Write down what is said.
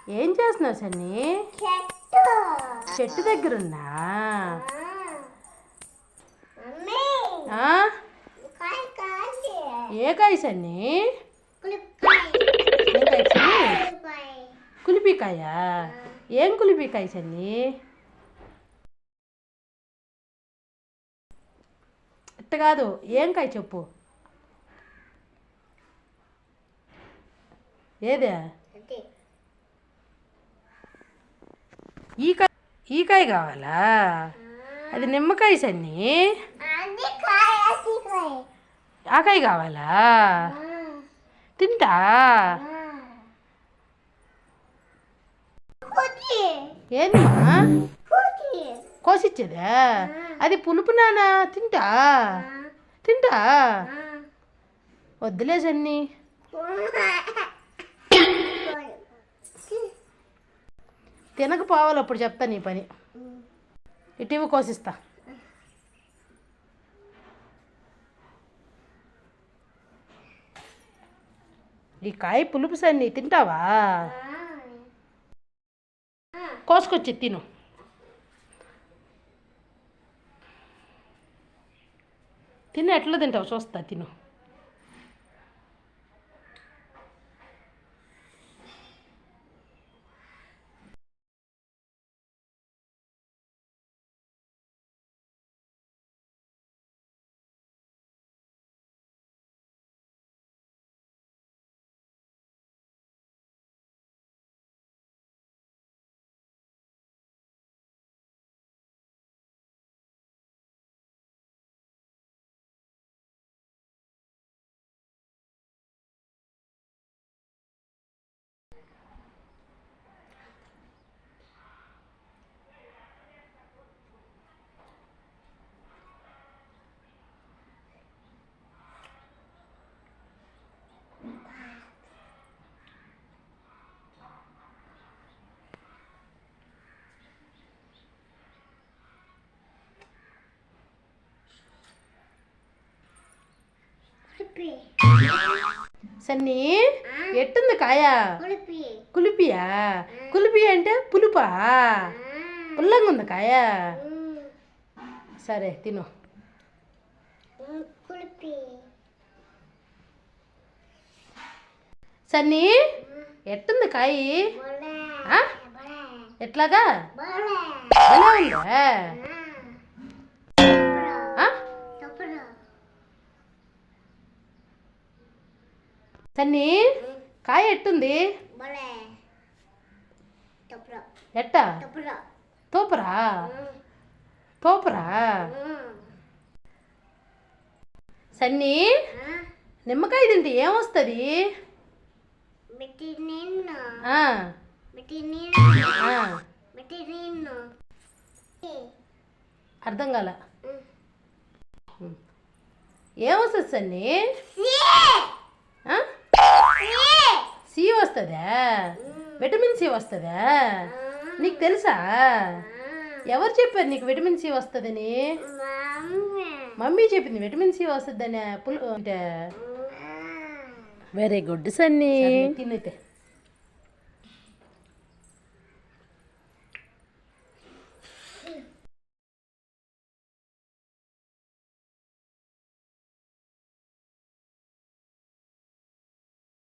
ఏం చేస్తున్నావు సన్నీ? చెట్టు దగ్గరున్నా. ఏ కాయ సన్నీ? ఏం కాయ సన్నీ? కులిపికాయ. ఏం కులిపికాయ సన్నీ? ఇట్ట కాదు, ఏం కాయ చెప్పు. ఏదే? ఈ కాయ కావాలా? అది నిమ్మకాయ సన్నీ. ఆ కాయ కావాలా? తింటా. ఏందమ్మా కోసిచ్చేదా? అది పులుపు నానా. తింటా తింటా. వద్దులే సన్నీ. తినకపోవాలి అప్పుడు చెప్తా నీ పని. ఇటీవి కోసిస్తా. ఈ కాయ పులుపు సన్నీ. తింటావా? కోసుకొచ్చి తిను. తిను, ఎట్లా తింటావు చూస్తా. తిను. సన్నీ, ఎట్టుంది కాయ? కులిపియా? కులిపి అంటే పులుపా? పుల్లంగా ఉంది కాయ. సరే తిను. సన్నీ, ఎట్టుంది కాయ? ఎట్లాగా ఎలా ఉందా? సన్నీ, కాయ ఎట్టుంది? ఎట్టా? తోపరా? తోపరా? సన్నీ, నిమ్మకాయ తింటే ఏమొస్తుంది? అర్థం కాల. ఏమొస్తుంది సన్నీ? సి వస్తుందా? విటమిన్ సి వస్తుందా? నీకు తెలుసా? ఎవరు చెప్పారు నీకు విటమిన్ సి వస్తుందని? మమ్మీ చెప్పింది విటమిన్ సి వస్తుందని. అంటే వెరీ గుడ్ సన్నీ. తినైతే